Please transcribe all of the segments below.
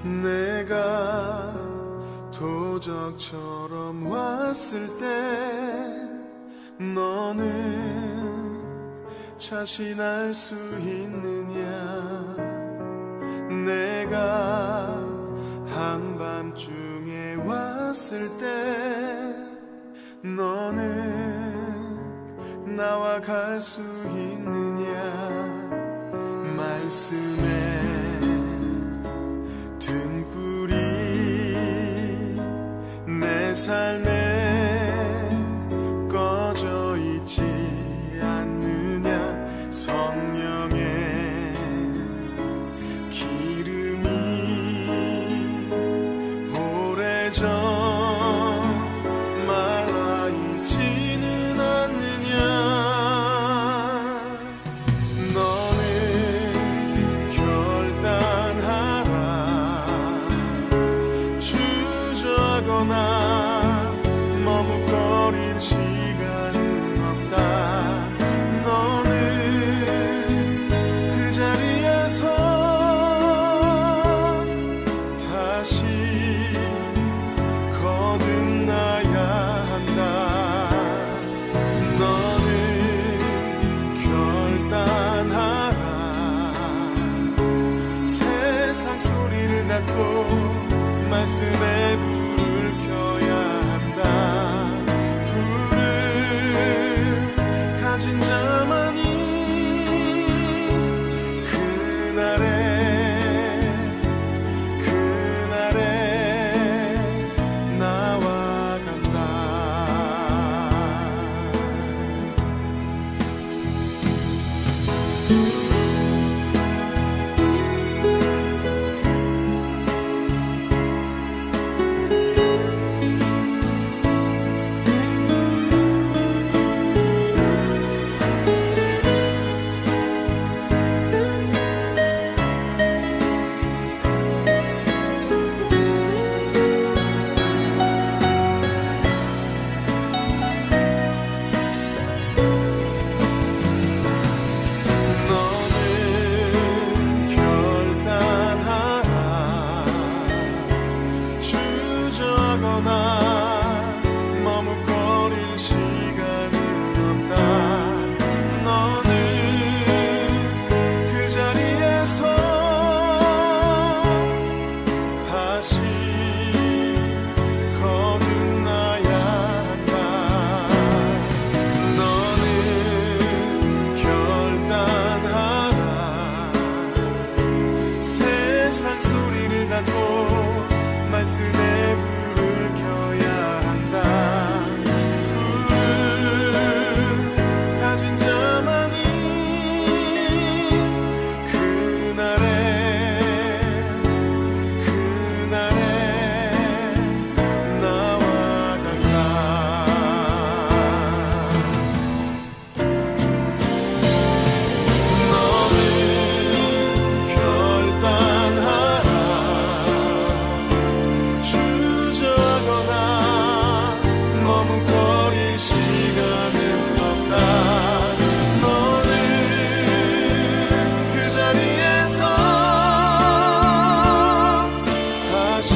내가 도적처럼 왔을 때 너는 자신할 수 있느냐? 내가 한밤중에 왔을 때 너는 나와 갈 수 있느냐? 말씀에 등불이 내 삶에 꺼져 있지 않느냐? 성령의 기름이 오래전 말라있지는 않느냐? 너는 결단하라. 주저거나 머뭇거릴 시간은 없다. 너는 그 자리에서 다시 거듭나야 한다. 너는 결단하라. 세상 소리를 닫고 말씀에 불을 켜야 한다. 불을 가진 자만이 그날에 나와 간다. 너는 결단하라. 주저거나 머뭇거릴 시간은 없다. 너는 그 자리에서 다시 거듭나야 한다. 너는 결단하라. 세상 소리를 닫고 말씀에 불을 켜야 한다. 불을 가진 자만이 그날에 나와 간다. 너는 결단하라. 주저거나 머뭇거릴 시간은 없다. 너는 그 자리에서 다시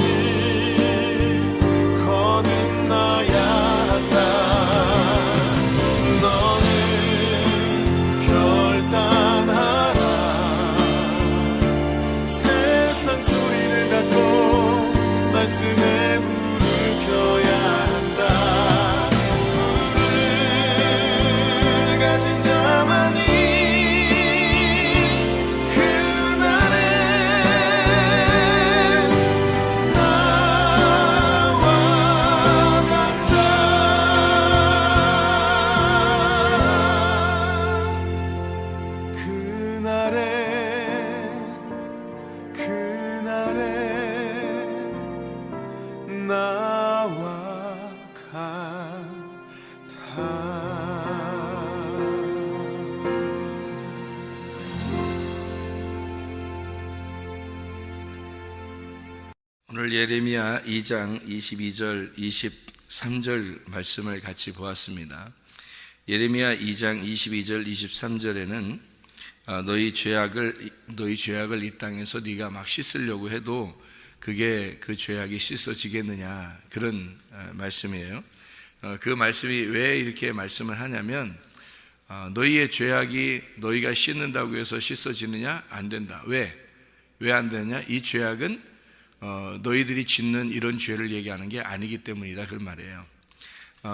거듭나야 한다. 너는 결단하라. 세상 소리를 닫고 말씀에 불을 켜야 한다. 불을 가진 자만이 그날에 나와 간다. 그날에 나와 같아. 오늘 예레미야 2장 22절 23절 말씀을 같이 보았습니다. 예레미야 2장 22절 23절에는 너희 죄악을 이 땅에서 네가 막 씻으려고 해도 그게 그 죄악이 씻어지겠느냐, 그런 말씀이에요. 그 말씀이 왜 이렇게 말씀을 하냐면, 너희의 죄악이 너희가 씻는다고 해서 씻어지느냐? 안 된다. 왜 안 되느냐? 이 죄악은 너희들이 짓는 이런 죄를 얘기하는 게 아니기 때문이다, 그 말이에요.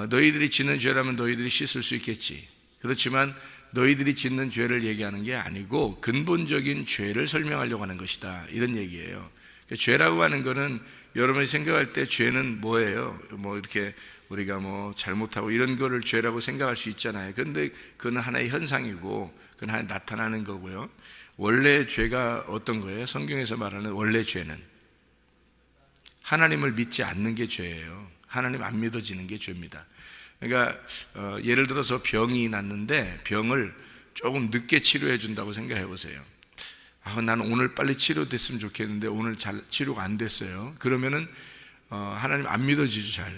너희들이 짓는 죄라면 너희들이 씻을 수 있겠지. 그렇지만 너희들이 짓는 죄를 얘기하는 게 아니고 근본적인 죄를 설명하려고 하는 것이다, 이런 얘기예요. 그러니까 죄라고 하는 거는 여러분이 생각할 때 죄는 뭐예요? 뭐 이렇게 우리가 뭐 잘못하고 이런 거를 죄라고 생각할 수 있잖아요. 그런데 그건 하나의 현상이고 그건 하나의 나타나는 거고요. 원래 죄가 어떤 거예요? 성경에서 말하는 원래 죄는 하나님을 믿지 않는 게 죄예요. 하나님 안 믿어지는 게 죄입니다. 그러니까 예를 들어서 병이 났는데 병을 조금 늦게 치료해 준다고 생각해 보세요. 나는 오늘 빨리 치료됐으면 좋겠는데 오늘 잘 치료가 안 됐어요. 그러면은 하나님 안 믿어지죠. 잘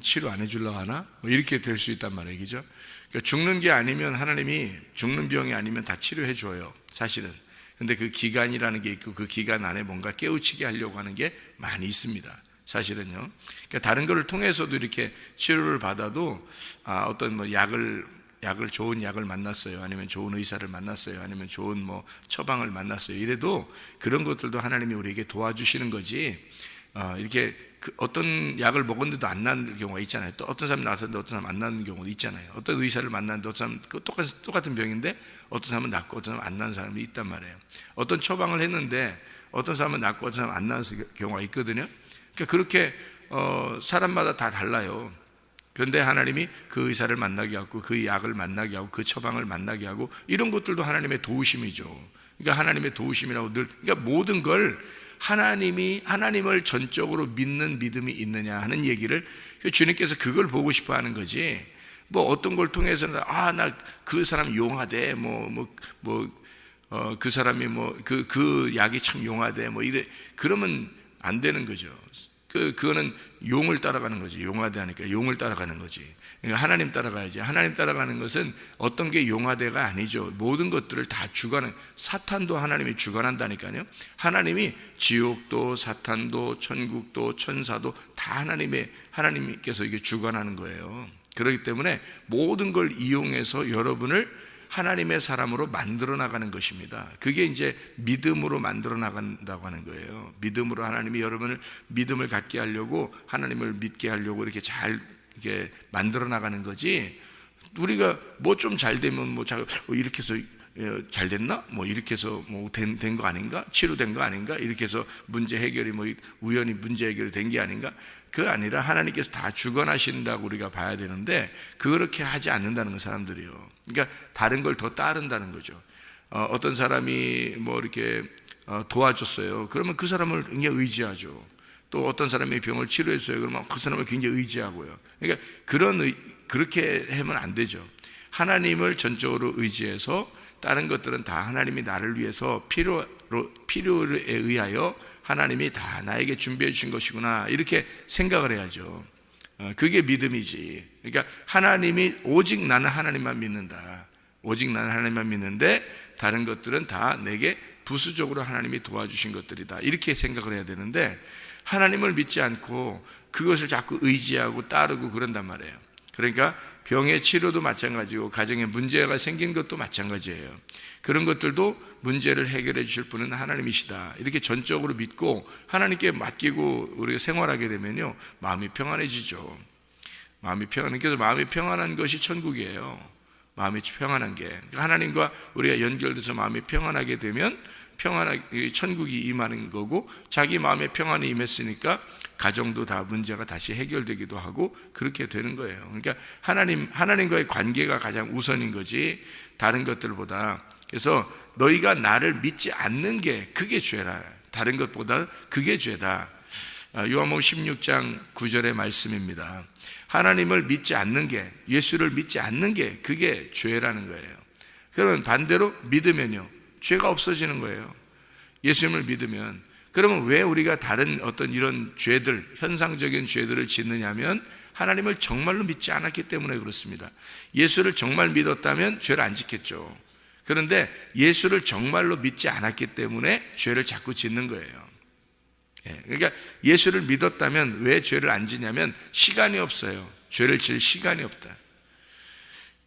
치료 안 해주려고 하나? 뭐 이렇게 될 수 있단 말이에요. 그죠? 그러니까 죽는 게 아니면 하나님이 죽는 병이 아니면 다 치료해 줘요, 사실은. 근데 그 기간이라는 게 있고 그 기간 안에 뭔가 깨우치게 하려고 하는 게 많이 있습니다, 사실은요. 그러니까 다른 거를 통해서도 이렇게 치료를 받아도 어떤 뭐 약을 좋은 약을 만났어요, 아니면 좋은 의사를 만났어요, 아니면 좋은 뭐 처방을 만났어요, 이래도 그런 것들도 하나님이 우리에게 도와주시는 거지. 이렇게 어떤 약을 먹었는데도 안 나는 경우가 있잖아요. 또 어떤 사람이 나왔는데 어떤 사람은 안 나는 경우도 있잖아요. 어떤 의사를 만났는데 어떤 사람은 똑같은 병인데 어떤 사람은 낫고 어떤 사람은 안 나는 사람이 있단 말이에요. 어떤 처방을 했는데 어떤 사람은 낫고 어떤 사람은 안 나는 경우가 있거든요. 그러니까 그렇게 사람마다 다 달라요. 그런데 하나님이 그 의사를 만나게 하고 그 약을 만나게 하고 그 처방을 만나게 하고 이런 것들도 하나님의 도우심이죠. 그러니까 하나님의 도우심이라고 그러니까 모든 걸 하나님을 전적으로 믿는 믿음이 있느냐 하는 얘기를 주님께서 그걸 보고 싶어 하는 거지. 뭐 어떤 걸 통해서는 나 그 사람 용하대, 그 사람이 그 약이 참 용하대, 뭐 이래. 그러면 안 되는 거죠. 그거는 용을 따라가는 거지. 용하대 하니까 용을 따라가는 거지. 그러니까 하나님 따라가야지. 하나님 따라가는 것은 어떤 게 용하대가 아니죠. 모든 것들을 다 주관하는, 사탄도 하나님이 주관한다니까요. 하나님이 지옥도 사탄도 천국도 천사도 다 하나님께서 이게 주관하는 거예요. 그렇기 때문에 모든 걸 이용해서 여러분을 하나님의 사람으로 만들어 나가는 것입니다. 그게 이제 믿음으로 만들어 나간다고 하는 거예요. 믿음으로 하나님이 여러분을 믿음을 갖게 하려고, 하나님을 믿게 하려고 이렇게 잘 이렇게 만들어 나가는 거지. 우리가 뭐 좀 잘 되면 이렇게 해서 잘 됐나? 뭐 이렇게 해서 된 거 아닌가? 치료된 거 아닌가? 이렇게 해서 문제 해결이 우연히 문제 해결이 된 게 아닌가? 그거 아니라 하나님께서 다 주관하신다고 우리가 봐야 되는데 그렇게 하지 않는다는 거, 사람들이요. 그러니까 다른 걸 더 따른다는 거죠. 어떤 사람이 이렇게 도와줬어요. 그러면 그 사람을 굉장히 의지하죠. 또 어떤 사람이 병을 치료했어요. 그러면 그 사람을 굉장히 의지하고요. 그러니까 그렇게 하면 안 되죠. 하나님을 전적으로 의지해서 다른 것들은 다 하나님이 나를 위해서 필요에 의하여 하나님이 다 나에게 준비해 주신 것이구나, 이렇게 생각을 해야죠. 그게 믿음이지. 그러니까 하나님이 오직 나는 하나님만 믿는다. 오직 나는 하나님만 믿는데 다른 것들은 다 내게 부수적으로 하나님이 도와주신 것들이다, 이렇게 생각을 해야 되는데 하나님을 믿지 않고 그것을 자꾸 의지하고 따르고 그런단 말이에요. 그러니까 병의 치료도 마찬가지고 가정에 문제가 생긴 것도 마찬가지예요. 그런 것들도 문제를 해결해 주실 분은 하나님이시다, 이렇게 전적으로 믿고 하나님께 맡기고 우리가 생활하게 되면요, 마음이 평안해지죠. 마음이 평안한 것이 천국이에요. 마음이 평안한 게, 하나님과 우리가 연결돼서 마음이 평안하게 되면 천국이 임하는 거고, 자기 마음에 평안이 임했으니까 가정도 다 문제가 다시 해결되기도 하고 그렇게 되는 거예요. 그러니까 하나님과의 관계가 가장 우선인 거지 다른 것들보다. 그래서 너희가 나를 믿지 않는 게 그게 죄라. 다른 것보다 그게 죄다. 요한복음 16장 9절의 말씀입니다. 하나님을 믿지 않는 게, 예수를 믿지 않는 게 그게 죄라는 거예요. 그러면 반대로 믿으면요, 죄가 없어지는 거예요. 예수님을 믿으면. 그러면 왜 우리가 다른 어떤 이런 죄들, 현상적인 죄들을 짓느냐면 하나님을 정말로 믿지 않았기 때문에 그렇습니다. 예수를 정말 믿었다면 죄를 안 짓겠죠. 그런데 예수를 정말로 믿지 않았기 때문에 죄를 자꾸 짓는 거예요. 그러니까 예수를 믿었다면 왜 죄를 안 지냐면 시간이 없어요. 죄를 질 시간이 없다.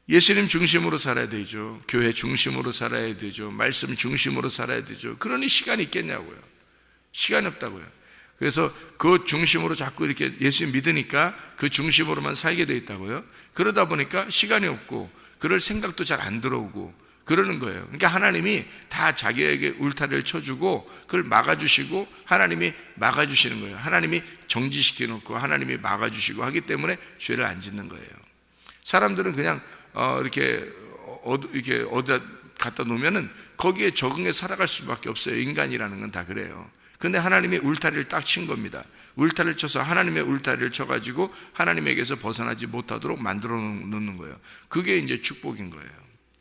예수님 중심으로 살아야 되죠. 교회 중심으로 살아야 되죠. 말씀 중심으로 살아야 되죠. 그러니 시간이 있겠냐고요. 시간이 없다고요. 그래서 그 중심으로 자꾸 이렇게 예수님 믿으니까 그 중심으로만 살게 돼 있다고요. 그러다 보니까 시간이 없고 그럴 생각도 잘 안 들어오고 그러는 거예요. 그러니까 하나님이 다 자기에게 울타리를 쳐주고 그걸 막아주시고 하나님이 막아주시는 거예요. 하나님이 정지시켜 놓고 하나님이 막아주시고 하기 때문에 죄를 안 짓는 거예요. 사람들은 그냥 이렇게 어디다 갖다 놓으면은 거기에 적응해 살아갈 수밖에 없어요. 인간이라는 건 다 그래요. 근데 하나님이 울타리를 딱 친 겁니다. 울타리를 쳐서 하나님의 울타리를 쳐가지고 하나님에게서 벗어나지 못하도록 만들어 놓는 거예요. 그게 이제 축복인 거예요.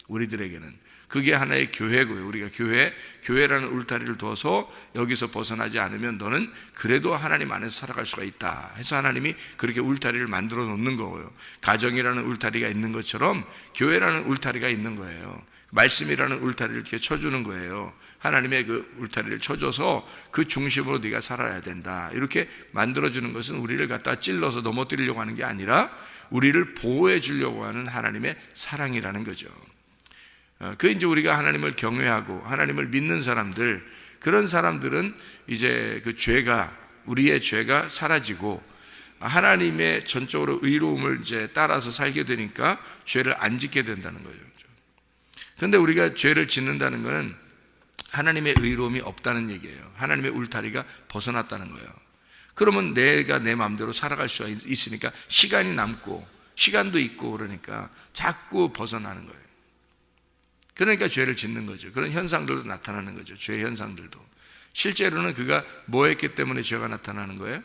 우리들에게는 그게 하나의 교회고요. 우리가 교회라는 울타리를 둬서 여기서 벗어나지 않으면 너는 그래도 하나님 안에서 살아갈 수가 있다 해서 하나님이 그렇게 울타리를 만들어 놓는 거고요. 가정이라는 울타리가 있는 것처럼 교회라는 울타리가 있는 거예요. 말씀이라는 울타리를 이렇게 쳐주는 거예요. 하나님의 그 울타리를 쳐줘서 그 중심으로 네가 살아야 된다 이렇게 만들어주는 것은 우리를 갖다 찔러서 넘어뜨리려고 하는 게 아니라 우리를 보호해 주려고 하는 하나님의 사랑이라는 거죠. 그 이제 우리가 하나님을 경외하고 하나님을 믿는 사람들, 그런 사람들은 이제 그 죄가, 우리의 죄가 사라지고 하나님의 전적으로 의로움을 이제 따라서 살게 되니까 죄를 안 짓게 된다는 거죠. 그런데 우리가 죄를 짓는다는 것은 하나님의 의로움이 없다는 얘기예요. 하나님의 울타리가 벗어났다는 거예요. 그러면 내가 내 마음대로 살아갈 수가 있으니까 시간이 남고 시간도 있고 그러니까 자꾸 벗어나는 거예요. 그러니까 죄를 짓는 거죠. 그런 현상들도 나타나는 거죠. 죄 현상들도. 실제로는 그가 뭐 했기 때문에 죄가 나타나는 거예요?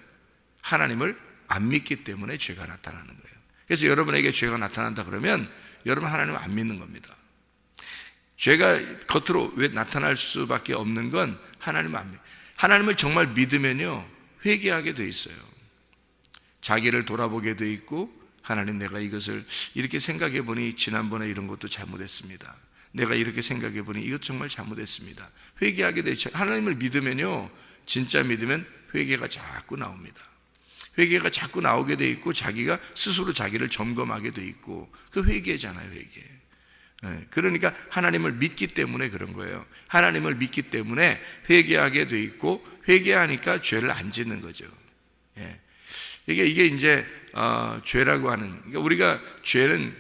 하나님을 안 믿기 때문에 죄가 나타나는 거예요. 그래서 여러분에게 죄가 나타난다 그러면 여러분 하나님을 안 믿는 겁니다. 죄가 겉으로 왜 나타날 수밖에 없는 건 하나님을 안 믿어요. 하나님을 정말 믿으면요 회개하게 돼 있어요. 자기를 돌아보게 돼 있고 하나님 내가 이것을 이렇게 생각해 보니 지난번에 이런 것도 잘못했습니다. 내가 이렇게 생각해 보니 이것 정말 잘못했습니다. 회개하게 돼 있죠. 하나님을 믿으면요 진짜 믿으면 회개가 자꾸 나옵니다. 회개가 자꾸 나오게 돼 있고 자기가 스스로 자기를 점검하게 돼 있고 그 회개잖아요. 회개. 그러니까 하나님을 믿기 때문에 그런 거예요. 하나님을 믿기 때문에 회개하게 돼 있고 회개하니까 죄를 안 짓는 거죠. 이게 이제 죄라고 하는, 그러니까 우리가 죄는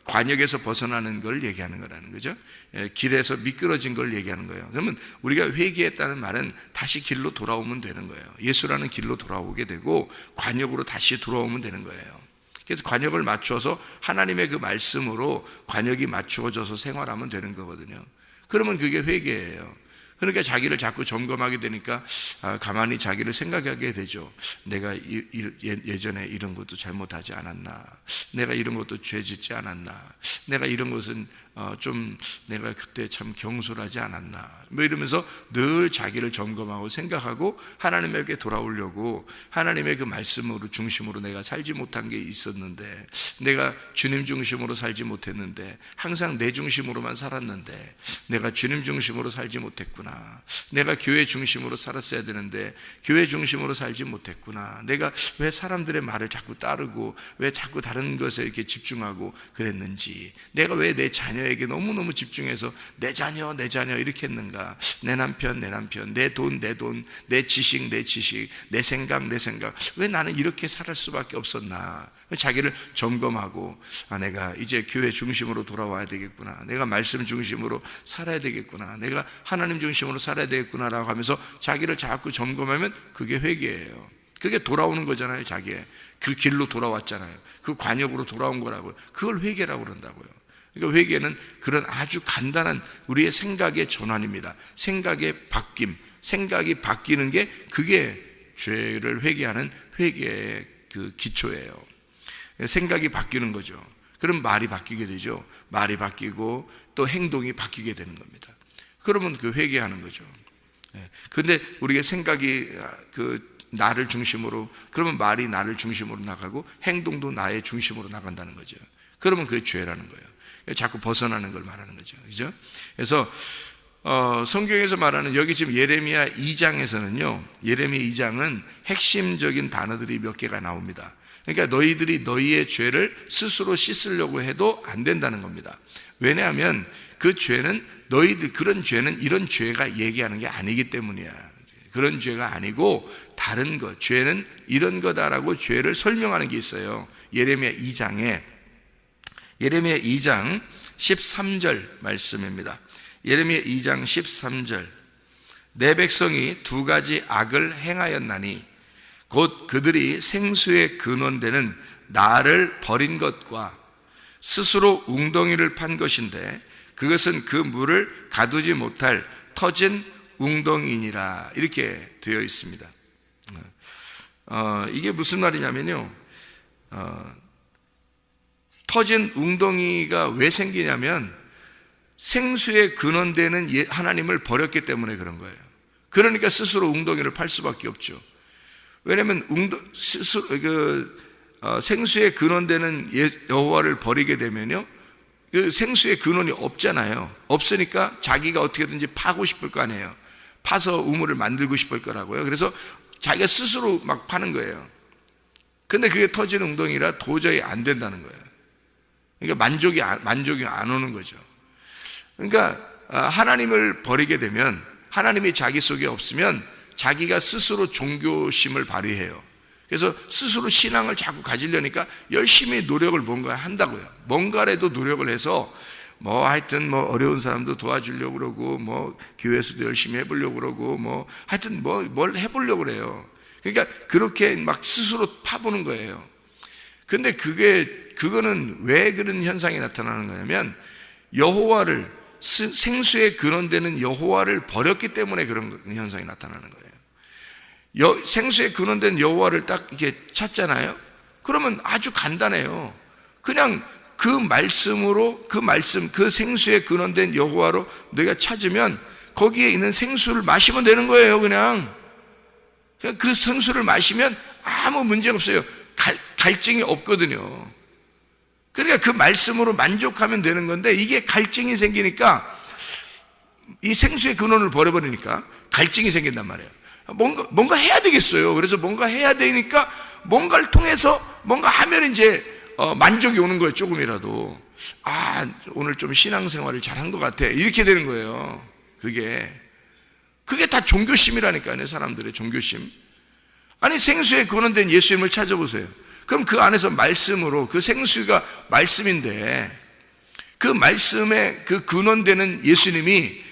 관역에서 벗어나는 걸 얘기하는 거라는 거죠. 길에서 미끄러진 걸 얘기하는 거예요. 그러면 우리가 회개했다는 말은 다시 길로 돌아오면 되는 거예요. 예수라는 길로 돌아오게 되고 관역으로 다시 돌아오면 되는 거예요. 그래서 관역을 맞춰서 하나님의 그 말씀으로 관역이 맞추어져서 생활하면 되는 거거든요. 그러면 그게 회개예요. 그러니까 자기를 자꾸 점검하게 되니까 가만히 자기를 생각하게 되죠. 내가 예전에 이런 것도 잘못하지 않았나, 내가 이런 것도 죄 짓지 않았나, 내가 이런 것은 좀 내가 그때 참 경솔하지 않았나, 뭐 이러면서 늘 자기를 점검하고 생각하고 하나님에게 돌아오려고 하나님의 그 말씀으로 중심으로 내가 살지 못한 게 있었는데, 내가 주님 중심으로 살지 못했는데, 항상 내 중심으로만 살았는데 내가 주님 중심으로 살지 못했구나, 내가 교회 중심으로 살았어야 되는데 교회 중심으로 살지 못했구나, 내가 왜 사람들의 말을 자꾸 따르고 왜 자꾸 다른 것에 이렇게 집중하고 그랬는지, 내가 왜 내 자녀에게 너무너무 집중해서 내 자녀 이렇게 했는가, 내 남편, 내 돈, 내 지식, 내 생각, 왜 나는 이렇게 살 수밖에 없었나, 자기를 점검하고 내가 이제 교회 중심으로 돌아와야 되겠구나, 내가 말씀 중심으로 살아야 되겠구나, 내가 하나님 중심으로 살아야 되겠구나라고 하면서 자기를 자꾸 점검하면 그게 회개예요. 그게 돌아오는 거잖아요. 자기의 그 길로 돌아왔잖아요. 그 관역으로 돌아온 거라고요. 그걸 회개라고 그런다고요. 그러니까 회개는 그런 아주 간단한 우리의 생각의 전환입니다. 생각의 바뀜, 생각이 바뀌는 게 그게 죄를 회개하는 회개의 그 기초예요. 생각이 바뀌는 거죠. 그럼 말이 바뀌게 되죠. 말이 바뀌고 또 행동이 바뀌게 되는 겁니다. 그러면 그 회개하는 거죠. 근데 우리가 생각이 그 나를 중심으로, 그러면 말이 나를 중심으로 나가고 행동도 나의 중심으로 나간다는 거죠. 그러면 그게 죄라는 거예요. 자꾸 벗어나는 걸 말하는 거죠. 그죠? 그래서 성경에서 말하는 여기 지금 예레미야 2장에서는요, 예레미야 2장은 핵심적인 단어들이 몇 개가 나옵니다. 그러니까 너희들이 너희의 죄를 스스로 씻으려고 해도 안 된다는 겁니다. 왜냐하면 그 죄는 그런 죄는 이런 죄가 얘기하는 게 아니기 때문이야. 그런 죄가 아니고 다른 것, 죄는 이런 거다라고 죄를 설명하는 게 있어요. 예레미야 2장 13절 말씀입니다. 예레미야 2장 13절. 내 백성이 두 가지 악을 행하였나니 곧 그들이 생수의 근원되는 나를 버린 것과 스스로 웅덩이를 판 것인데 그것은 그 물을 가두지 못할 터진 웅덩이니라. 이렇게 되어 있습니다. 이게 무슨 말이냐면요, 터진 웅덩이가 왜 생기냐면 생수의 근원되는 하나님을 버렸기 때문에 그런 거예요. 그러니까 스스로 웅덩이를 팔 수밖에 없죠. 왜냐하면 생수의 근원되는 여호와를 버리게 되면요, 그 생수의 근원이 없잖아요. 없으니까 자기가 어떻게든지 파고 싶을 거 아니에요. 파서 우물을 만들고 싶을 거라고요. 그래서 자기가 스스로 막 파는 거예요. 근데 그게 터진 웅덩이라 도저히 안 된다는 거예요. 그러니까 만족이 안 오는 거죠. 그러니까 하나님을 버리게 되면, 하나님이 자기 속에 없으면 자기가 스스로 종교심을 발휘해요. 그래서 스스로 신앙을 자꾸 가지려니까 열심히 노력을 뭔가 한다고요. 뭔가라도 노력을 해서 하여튼 어려운 사람도 도와주려고 그러고 교회에서도 열심히 해보려고 그러고 하여튼 뭘 해보려고 그래요. 그러니까 그렇게 막 스스로 파보는 거예요. 근데 그거는 왜 그런 현상이 나타나는 거냐면 여호와를, 생수의 근원되는 여호와를 버렸기 때문에 그런 현상이 나타나는 거예요. 생수의 근원된 여호와를 딱 이렇게 찾잖아요. 그러면 아주 간단해요. 그냥 그 말씀으로, 그 생수의 근원된 여호와로 너희가 찾으면 거기에 있는 생수를 마시면 되는 거예요. 그냥 그 생수를 마시면 아무 문제가 없어요. 갈증이 없거든요. 그러니까 그 말씀으로 만족하면 되는 건데, 이게 갈증이 생기니까, 이 생수의 근원을 버려버리니까 갈증이 생긴단 말이에요. 뭔가 해야 되겠어요. 그래서 뭔가 해야 되니까 뭔가를 통해서 뭔가 하면 이제 만족이 오는 거예요. 조금이라도. 오늘 좀 신앙생활을 잘한 것 같아. 이렇게 되는 거예요. 그게 다 종교심이라니까요. 사람들의 종교심. 아니, 생수에 근원된 예수님을 찾아보세요. 그럼 그 안에서 말씀으로, 그 생수가 말씀인데, 그 말씀에 그 근원되는 예수님이,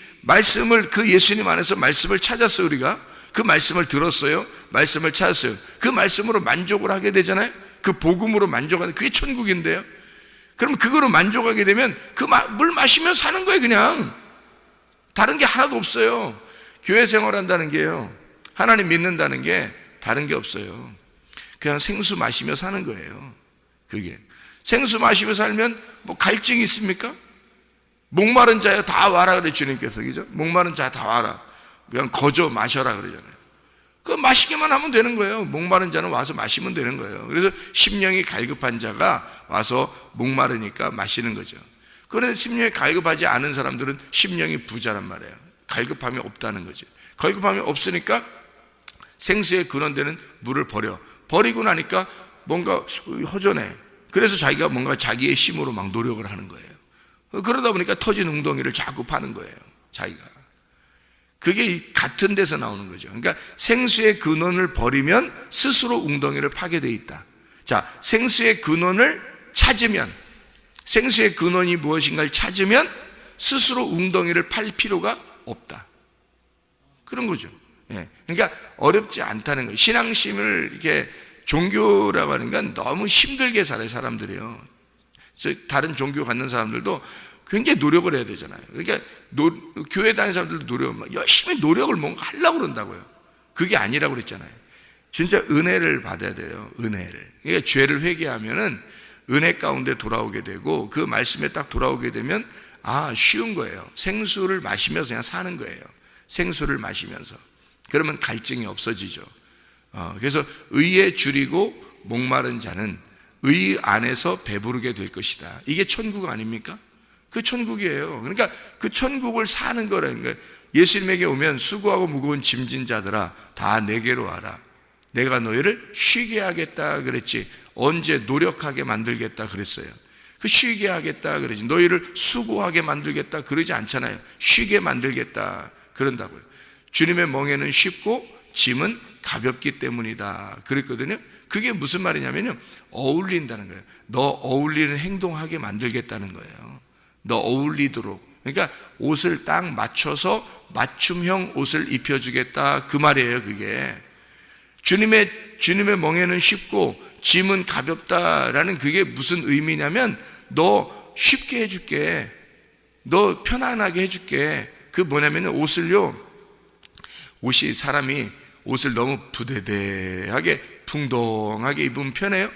그 예수님 안에서 말씀을 찾았어요. 우리가 그 말씀을 들었어요. 말씀을 찾았어요. 그 말씀으로 만족을 하게 되잖아요. 그 복음으로 만족하는, 그게 천국인데요. 그럼 그거로 만족하게 되면 그 물 마시면 사는 거예요. 그냥 다른 게 하나도 없어요. 교회 생활한다는 게요, 하나님 믿는다는 게 다른 게 없어요. 그냥 생수 마시며 사는 거예요. 그게 생수 마시며 살면 갈증이 있습니까? 목마른 자여 다 와라 그래 주님께서. 그죠? 목마른 자 다 와라. 그냥 거저 마셔라 그러잖아요. 그 마시기만 하면 되는 거예요. 목마른 자는 와서 마시면 되는 거예요. 그래서 심령이 갈급한 자가 와서 목마르니까 마시는 거죠. 그런데 심령이 갈급하지 않은 사람들은 심령이 부자란 말이에요. 갈급함이 없다는 거죠. 갈급함이 없으니까 생수의 근원되는 물을 버리고 나니까 뭔가 허전해. 그래서 자기가 뭔가 자기의 힘으로 막 노력을 하는 거예요. 그러다 보니까 터진 웅덩이를 자꾸 파는 거예요. 자기가. 그게 같은 데서 나오는 거죠. 그러니까 생수의 근원을 버리면 스스로 웅덩이를 파게 돼 있다. 자, 생수의 근원을 찾으면, 생수의 근원이 무엇인가를 찾으면 스스로 웅덩이를 팔 필요가 없다. 그런 거죠. 예. 그러니까 어렵지 않다는 거예요. 신앙심을 이렇게, 종교라고 하는 건 너무 힘들게 살아요, 사람들이요. 다른 종교 갖는 사람들도 굉장히 노력을 해야 되잖아요. 그러니까 교회 다니는 사람들도 열심히 노력을 뭔가 하려고 그런다고요. 그게 아니라고 그랬잖아요. 진짜 은혜를 받아야 돼요. 은혜를. 그러니까 죄를 회개하면은 은혜 가운데 돌아오게 되고, 그 말씀에 딱 돌아오게 되면 쉬운 거예요. 생수를 마시면서 그냥 사는 거예요. 생수를 마시면서. 그러면 갈증이 없어지죠. 그래서 의에 줄이고 목마른 자는 의 안에서 배부르게 될 것이다. 이게 천국 아닙니까? 그 천국이에요. 그러니까 그 천국을 사는 거라는 거예요. 예수님에게 오면 수고하고 무거운 짐진 자들아 다 내게로 와라. 내가 너희를 쉬게 하겠다 그랬지. 언제 노력하게 만들겠다 그랬어요. 그 쉬게 하겠다 그러지. 너희를 수고하게 만들겠다 그러지 않잖아요. 쉬게 만들겠다 그런다고요. 주님의 멍에는 쉽고 짐은 가볍기 때문이다 그랬거든요. 그게 무슨 말이냐면요, 어울린다는 거예요. 너 어울리는 행동하게 만들겠다는 거예요. 너 어울리도록. 그러니까 옷을 딱 맞춰서 맞춤형 옷을 입혀주겠다 그 말이에요. 그게 주님의 멍에는 쉽고 짐은 가볍다라는 그게 무슨 의미냐면 너 쉽게 해줄게, 너 편안하게 해줄게. 그 뭐냐면 옷이 사람이 옷을 너무 부대대하게 풍덩하게 입으면 편해요?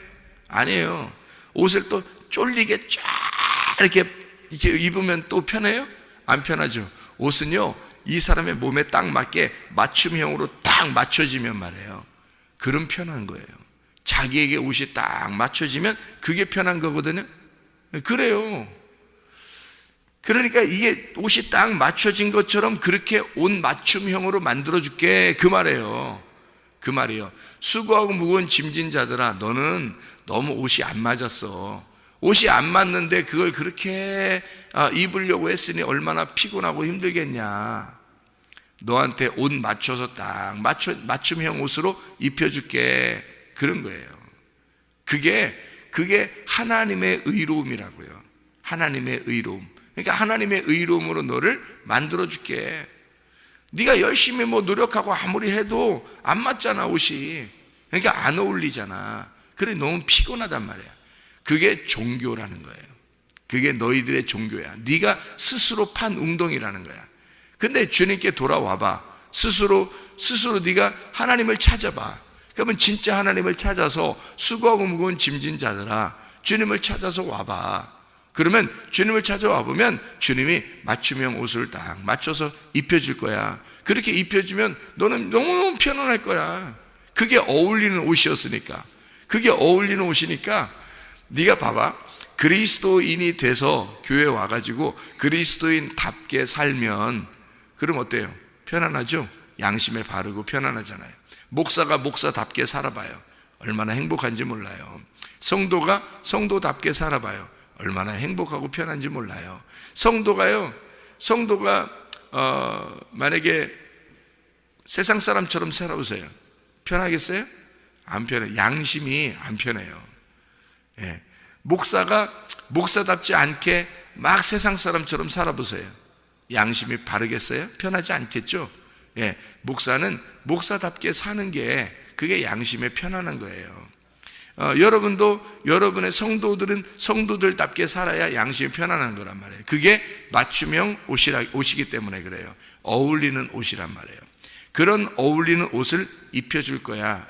아니에요. 옷을 또 쫄리게 쫙 이렇게 입으면 또 편해요? 안 편하죠. 옷은요 이 사람의 몸에 딱 맞게 맞춤형으로 딱 맞춰지면 말이에요, 그럼 편한 거예요. 자기에게 옷이 딱 맞춰지면 그게 편한 거거든요. 그래요. 그러니까 이게 옷이 딱 맞춰진 것처럼 그렇게 옷 맞춤형으로 만들어줄게 그 말이에요. 그 말이에요. 수고하고 무거운 짐진 자들아 너는 너무 옷이 안 맞았어. 옷이 안 맞는데 그걸 그렇게 입으려고 했으니 얼마나 피곤하고 힘들겠냐. 너한테 옷 맞춰서 딱 맞춤형 옷으로 입혀줄게 그런 거예요. 그게 하나님의 의로움이라고요. 하나님의 의로움. 그러니까 하나님의 의로움으로 너를 만들어줄게. 네가 열심히 노력하고 아무리 해도 안 맞잖아 옷이. 그러니까 안 어울리잖아. 그래 너무 피곤하단 말이야. 그게 종교라는 거예요. 그게 너희들의 종교야. 네가 스스로 판 웅덩이라는 거야. 근데 주님께 돌아와봐. 스스로 네가 하나님을 찾아봐. 그러면 진짜 하나님을 찾아서 수고하고 무거운 짐진 자들아 주님을 찾아서 와봐. 그러면 주님을 찾아와 보면 주님이 맞춤형 옷을 딱 맞춰서 입혀줄 거야. 그렇게 입혀주면 너는 너무 편안할 거야. 그게 어울리는 옷이었으니까. 그게 어울리는 옷이니까 네가 봐봐. 그리스도인이 돼서 교회에 와가지고 그리스도인답게 살면 그럼 어때요? 편안하죠? 양심에 바르고 편안하잖아요. 목사가 목사답게 살아봐요. 얼마나 행복한지 몰라요. 성도가 성도답게 살아봐요. 얼마나 행복하고 편한지 몰라요. 성도가 만약에 세상 사람처럼 살아보세요. 편하겠어요? 안 편해요. 양심이 안 편해요. 예. 목사가 목사답지 않게 막 세상 사람처럼 살아보세요. 양심이 바르겠어요? 편하지 않겠죠? 예. 목사는 목사답게 사는 게 그게 양심에 편안한 거예요. 여러분도 여러분의 성도들은 성도들답게 살아야 양심이 편안한 거란 말이에요. 그게 맞춤형 옷이기 때문에 그래요. 어울리는 옷이란 말이에요. 그런 어울리는 옷을 입혀줄 거야.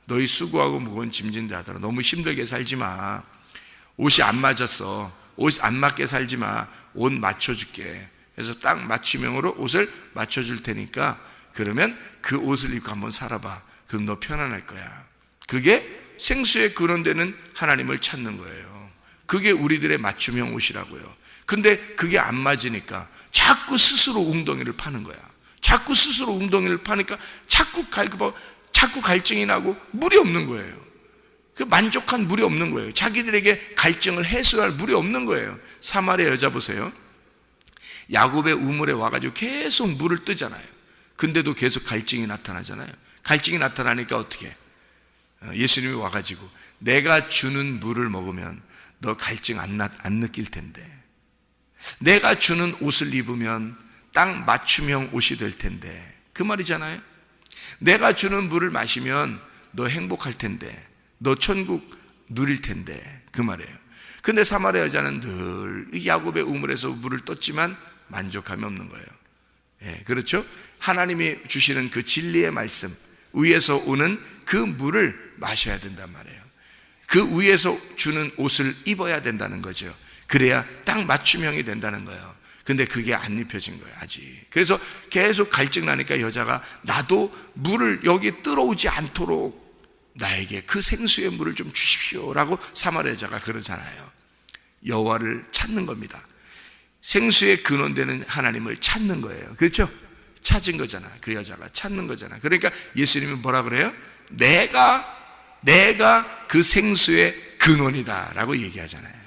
너희 수고하고 무거운 짐진 자들아 너무 힘들게 살지 마. 옷이 안 맞았어. 옷 안 맞게 살지 마. 옷 맞춰줄게. 그래서 딱 맞춤형으로 옷을 맞춰줄 테니까 그러면 그 옷을 입고 한번 살아봐. 그럼 너 편안할 거야. 그게 생수의 근원되는 하나님을 찾는 거예요. 그게 우리들의 맞춤형 옷이라고요. 근데 그게 안 맞으니까 자꾸 스스로 웅덩이를 파는 거야. 자꾸 스스로 웅덩이를 파니까 자꾸 갈증이 나고 물이 없는 거예요. 그 만족한 물이 없는 거예요. 자기들에게 갈증을 해소할 물이 없는 거예요. 사마리아 여자 보세요. 야곱의 우물에 와가지고 계속 물을 뜨잖아요. 근데도 계속 갈증이 나타나잖아요. 갈증이 나타나니까 어떻게 해? 예수님이 와가지고 내가 주는 물을 먹으면 너 갈증 안 느낄 텐데, 내가 주는 옷을 입으면 딱 맞춤형 옷이 될 텐데, 그 말이잖아요. 내가 주는 물을 마시면 너 행복할 텐데, 너 천국 누릴 텐데, 그 말이에요. 근데 사마리아 여자는 늘 야곱의 우물에서 물을 떴지만 만족함이 없는 거예요. 예, 그렇죠? 하나님이 주시는 그 진리의 말씀 위에서 오는 그 물을 마셔야 된단 말이에요. 그 위에서 주는 옷을 입어야 된다는 거죠. 그래야 딱 맞춤형이 된다는 거예요. 근데 그게 안 입혀진 거예요, 아직. 그래서 계속 갈증 나니까 여자가 나도 물을 여기 들어오지 않도록 나에게 그 생수의 물을 좀 주십시오 라고 사마리아 여자가 그러잖아요. 여호와를 찾는 겁니다. 생수의 근원되는 하나님을 찾는 거예요. 그렇죠? 찾은 거잖아. 그 여자가 찾는 거잖아. 그러니까 예수님은 뭐라 그래요? 내가 그 생수의 근원이다 라고 얘기하잖아요.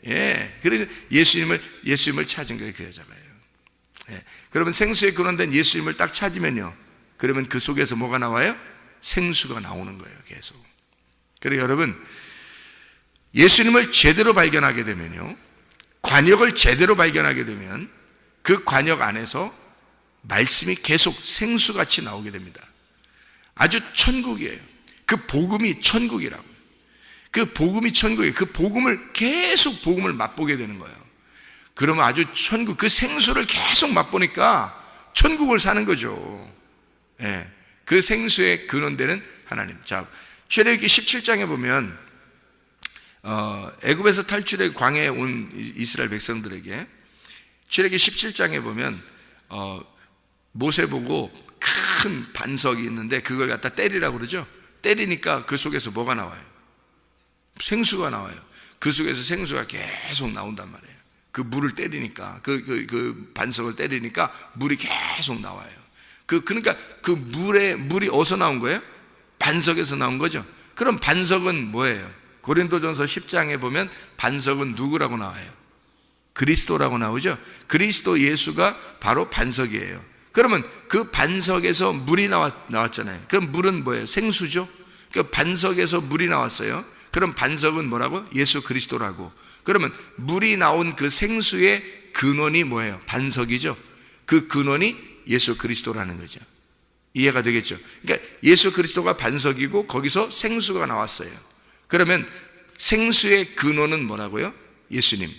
예. 그래서 예수님을 찾은 거예요. 그 여자가요. 예. 그러면 생수의 근원된 예수님을 딱 찾으면요, 그러면 그 속에서 뭐가 나와요? 생수가 나오는 거예요. 계속. 그래서 여러분, 예수님을 제대로 발견하게 되면요, 관역을 제대로 발견하게 되면 그 관역 안에서 말씀이 계속 생수같이 나오게 됩니다. 아주 천국이에요. 그 복음이 천국이라고요. 그 복음이 천국이에요. 그 복음을 계속 복음을 맛보게 되는 거예요. 그러면 아주 천국, 그 생수를 계속 맛보니까 천국을 사는 거죠. 예. 그 생수의 근원되는 하나님. 자, 출애굽기 17장에 보면 애굽에서 탈출해 광야에 온 이스라엘 백성들에게 출애굽기 17장에 보면 모세 보고 큰 반석이 있는데 그걸 갖다 때리라고 그러죠. 때리니까 그 속에서 뭐가 나와요? 생수가 나와요. 그 속에서 생수가 계속 나온단 말이에요. 그 물을 때리니까, 그 반석을 때리니까 물이 계속 나와요. 그러니까 그 물이 어디서 나온 거예요? 반석에서 나온 거죠. 그럼 반석은 뭐예요? 고린도전서 10장에 보면 반석은 누구라고 나와요? 그리스도라고 나오죠. 그리스도 예수가 바로 반석이에요. 그러면 그 반석에서 물이 나왔잖아요. 그럼 물은 뭐예요? 생수죠. 그 반석에서 물이 나왔어요. 그럼 반석은 뭐라고? 예수 그리스도라고. 그러면 물이 나온 그 생수의 근원이 뭐예요? 반석이죠. 그 근원이 예수 그리스도라는 거죠. 이해가 되겠죠? 그러니까 예수 그리스도가 반석이고 거기서 생수가 나왔어요. 그러면 생수의 근원은 뭐라고요? 예수님.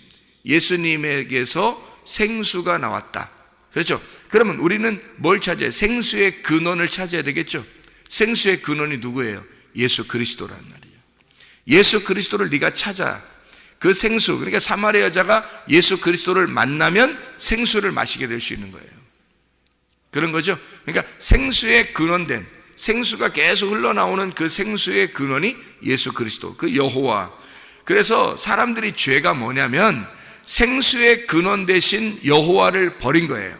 예수님에게서 생수가 나왔다. 그렇죠? 그러면 우리는 뭘 찾아야 돼요? 생수의 근원을 찾아야 되겠죠? 생수의 근원이 누구예요? 예수 그리스도란 말이에요. 예수 그리스도를 네가 찾아. 그 생수, 그러니까 사마리아 여자가 예수 그리스도를 만나면 생수를 마시게 될 수 있는 거예요. 그런 거죠? 그러니까 생수의 근원된, 생수가 계속 흘러나오는 그 생수의 근원이 예수 그리스도, 그 여호와. 그래서 사람들이 죄가 뭐냐면 생수의 근원 대신 여호와를 버린 거예요.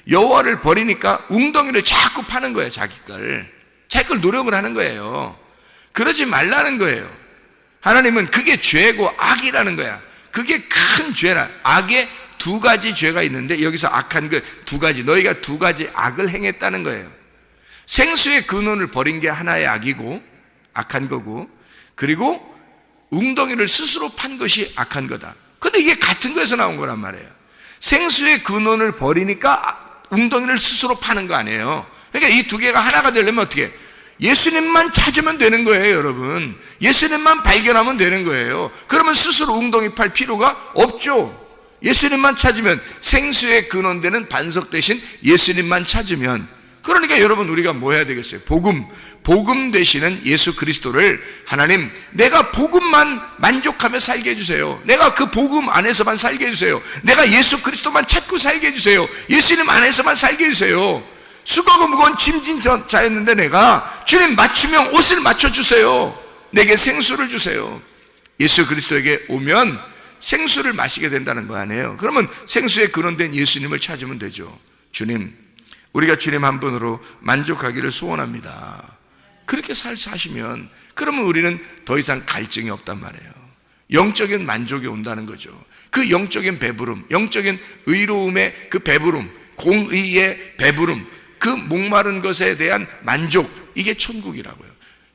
여호와를 버리니까 웅덩이를 자꾸 파는 거예요. 자기 걸 노력을 하는 거예요. 그러지 말라는 거예요. 하나님은 그게 죄고 악이라는 거야. 그게 큰 죄라. 악에 두 가지 죄가 있는데 여기서 악한 그 두 가지, 너희가 두 가지 악을 행했다는 거예요. 생수의 근원을 버린 게 하나의 악이고 악한 거고, 그리고 웅덩이를 스스로 판 것이 악한 거다. 근데 이게 같은 거에서 나온 거란 말이에요. 생수의 근원을 버리니까 웅덩이를 스스로 파는 거 아니에요. 그러니까 이 두 개가 하나가 되려면 어떻게 해요? 예수님만 찾으면 되는 거예요, 여러분. 예수님만 발견하면 되는 거예요. 그러면 스스로 웅덩이 팔 필요가 없죠. 예수님만 찾으면, 생수의 근원되는 반석 대신 예수님만 찾으면, 그러니까 여러분 우리가 뭐 해야 되겠어요? 복음 되시는 예수 그리스도를, 하나님 내가 복음만 만족하며 살게 해주세요. 내가 그 복음 안에서만 살게 해주세요. 내가 예수 그리스도만 찾고 살게 해주세요. 예수님 안에서만 살게 해주세요. 수고하고 무거운 짐진 자였는데 내가, 주님 맞춤형 옷을 맞춰주세요. 내게 생수를 주세요. 예수 그리스도에게 오면 생수를 마시게 된다는 거 아니에요. 그러면 생수에 근원된 예수님을 찾으면 되죠. 주님, 우리가 주님 한 분으로 만족하기를 소원합니다. 그렇게 사시면, 그러면 우리는 더 이상 갈증이 없단 말이에요. 영적인 만족이 온다는 거죠. 그 영적인 배부름, 영적인 의로움의 그 배부름, 공의의 배부름, 그 목마른 것에 대한 만족, 이게 천국이라고요.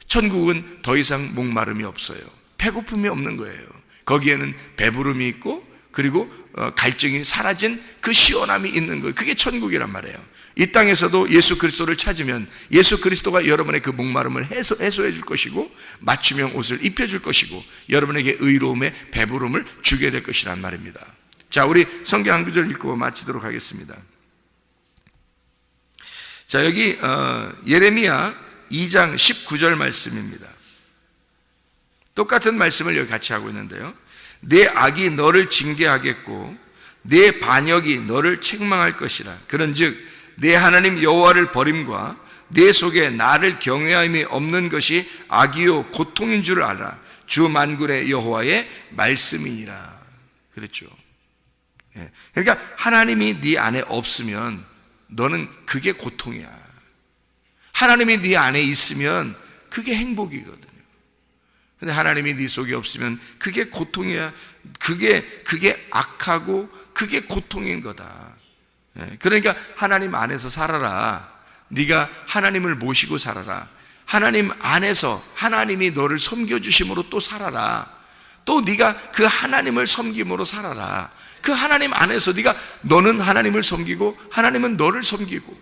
천국은 더 이상 목마름이 없어요. 배고픔이 없는 거예요. 거기에는 배부름이 있고, 그리고 갈증이 사라진 그 시원함이 있는 거예요. 그게 천국이란 말이에요. 이 땅에서도 예수 그리스도를 찾으면 예수 그리스도가 여러분의 그 목마름을 해소해 줄 것이고, 맞춤형 옷을 입혀줄 것이고, 여러분에게 의로움의 배부름을 주게 될 것이란 말입니다. 자, 우리 성경 한 구절 읽고 마치도록 하겠습니다. 자, 여기 예레미야 2장 19절 말씀입니다. 똑같은 말씀을 여기 같이 하고 있는데요. 내 악이 너를 징계하겠고 내 반역이 너를 책망할 것이라. 그런즉 내 하나님 여호와를 버림과 내 속에 나를 경외함이 없는 것이 악이요 고통인 줄 알아. 주 만군의 여호와의 말씀이니라. 그랬죠. 그러니까 하나님이 네 안에 없으면 너는 그게 고통이야. 하나님이 네 안에 있으면 그게 행복이거든요. 근데 하나님이 네 속에 없으면 그게 고통이야. 그게 악하고 그게 고통인 거다. 그러니까 하나님 안에서 살아라. 네가 하나님을 모시고 살아라. 하나님 안에서 하나님이 너를 섬겨주심으로 또 살아라. 또 네가 그 하나님을 섬김으로 살아라. 그 하나님 안에서 너는 하나님을 섬기고 하나님은 너를 섬기고,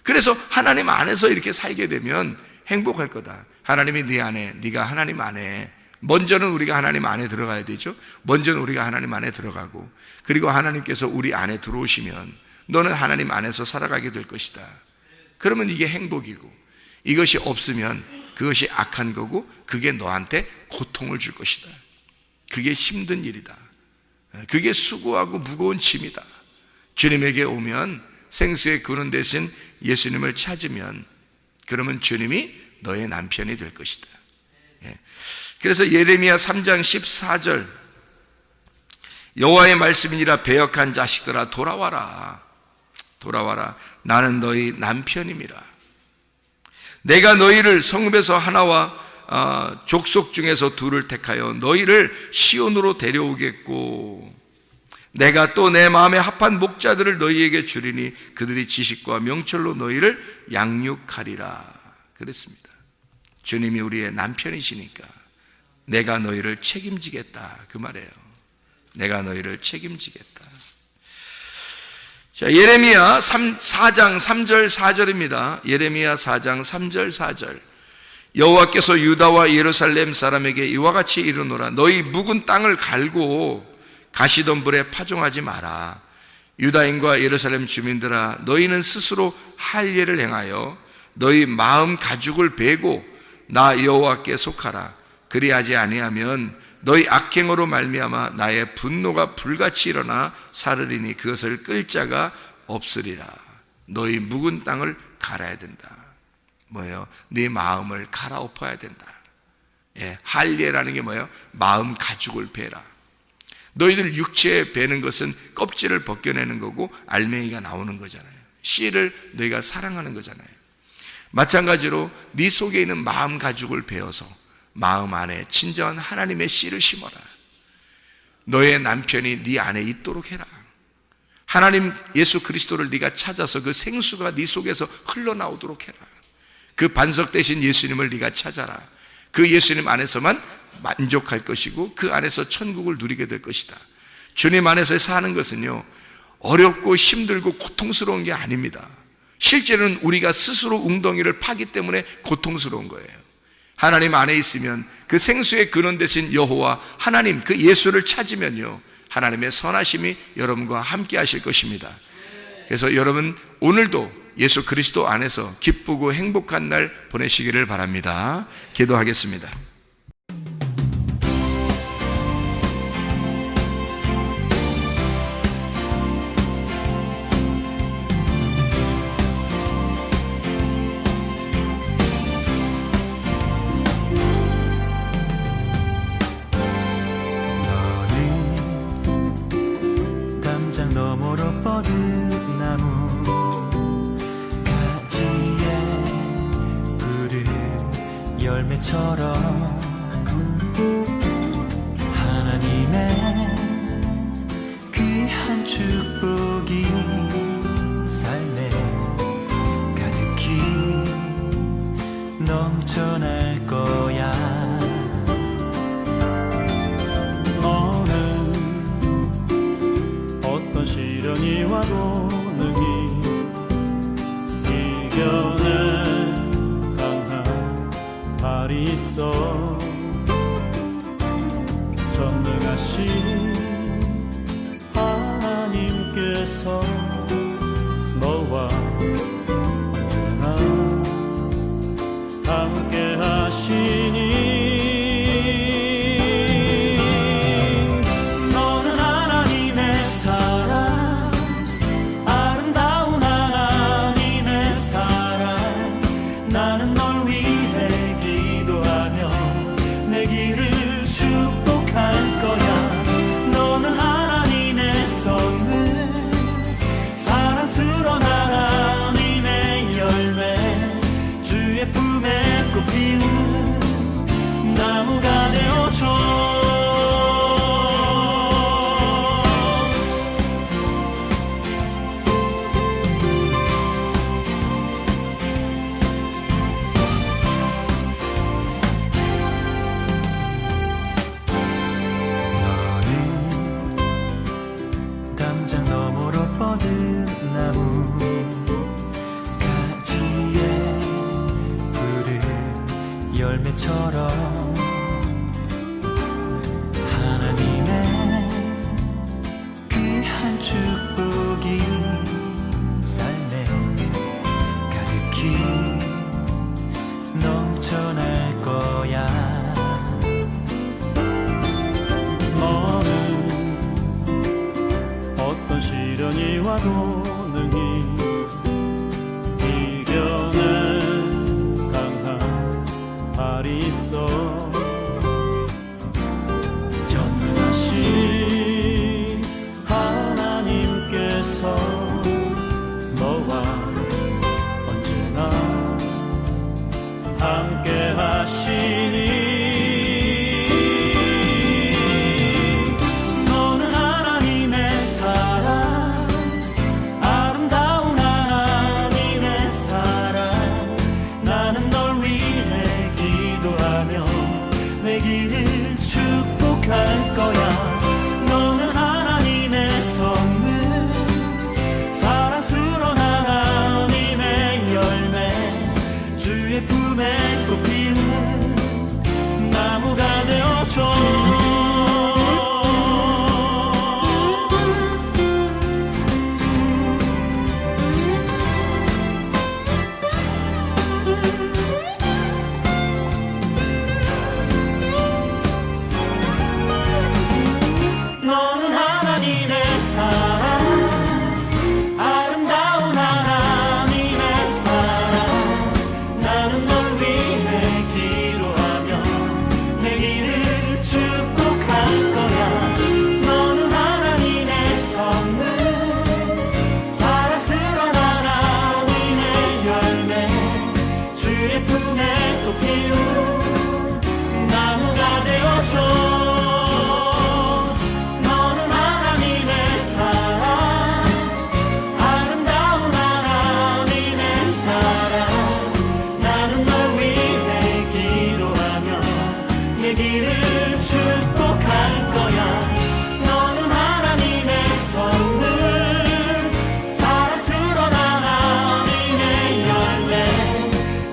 그래서 하나님 안에서 이렇게 살게 되면 행복할 거다. 하나님이 네 안에, 네가 하나님 안에, 먼저는 우리가 하나님 안에 들어가야 되죠. 먼저는 우리가 하나님 안에 들어가고, 그리고 하나님께서 우리 안에 들어오시면 너는 하나님 안에서 살아가게 될 것이다. 그러면 이게 행복이고, 이것이 없으면 그것이 악한 거고, 그게 너한테 고통을 줄 것이다. 그게 힘든 일이다. 그게 수고하고 무거운 짐이다. 주님에게 오면, 생수의 근원 대신 예수님을 찾으면, 그러면 주님이 너의 남편이 될 것이다. 그래서 예레미야 3장 14절, 여호와의 말씀이니라 배역한 자식들아 돌아와라. 돌아와라. 나는 너희 남편임이라. 내가 너희를 성읍에서 하나와 족속 중에서 둘을 택하여 너희를 시온으로 데려오겠고, 내가 또 내 마음에 합한 목자들을 너희에게 주리니 그들이 지식과 명철로 너희를 양육하리라. 그랬습니다. 주님이 우리의 남편이시니까 내가 너희를 책임지겠다, 그 말이에요. 내가 너희를 책임지겠다. 자, 예레미야 4장 3절 4절입니다. 예레미야 4장 3절 4절. 여호와께서 유다와 예루살렘 사람에게 이와 같이 이르노라. 너희 묵은 땅을 갈고 가시던 불에 파종하지 마라. 유다인과 예루살렘 주민들아, 너희는 스스로 할 일을 행하여 너희 마음 가죽을 베고 나 여호와께 속하라. 그리하지 아니하면 너희 악행으로 말미암아 나의 분노가 불같이 일어나 사르리니 그것을 끌 자가 없으리라. 너희 묵은 땅을 갈아야 된다. 뭐예요? 네 마음을 갈아엎어야 된다. 할례라는 게 뭐예요? 마음 가죽을 베라. 너희들 육체에 베는 것은 껍질을 벗겨내는 거고 알맹이가 나오는 거잖아요. 씨를 너희가 사랑하는 거잖아요. 마찬가지로 네 속에 있는 마음 가죽을 베어서 마음 안에 진정한 하나님의 씨를 심어라. 너의 남편이 네 안에 있도록 해라. 하나님 예수 그리스도를 네가 찾아서 그 생수가 네 속에서 흘러나오도록 해라. 그 반석 대신 예수님을 네가 찾아라. 그 예수님 안에서만 만족할 것이고 그 안에서 천국을 누리게 될 것이다. 주님 안에서 사는 것은요, 어렵고 힘들고 고통스러운 게 아닙니다. 실제로는 우리가 스스로 웅덩이를 파기 때문에 고통스러운 거예요. 하나님 안에 있으면 그 생수의 근원 되신 여호와 하나님 그 예수를 찾으면요, 하나님의 선하심이 여러분과 함께 하실 것입니다. 그래서 여러분 오늘도 예수 그리스도 안에서 기쁘고 행복한 날 보내시기를 바랍니다. 기도하겠습니다. 너머로 뻗은 나무 가지에 푸른 열매처럼 하나님의 귀한 축복이 삶에 가득히 넘쳐날 거야. 시련이 와도 능히 이겨낼 강한 발이 있어. 전능하신 하나님 노래처럼 하나님의 귀한 축복이 삶에 가득히 넘쳐날 거야. 너는 어떤 시련이 와도 능히 이겨낼 강한 발이 있어. 전능하신 하나님께서 너와 언제나 함께 하시니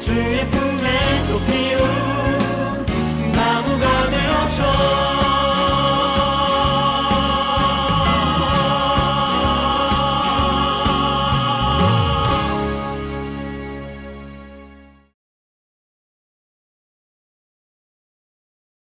주의 품에 또 피우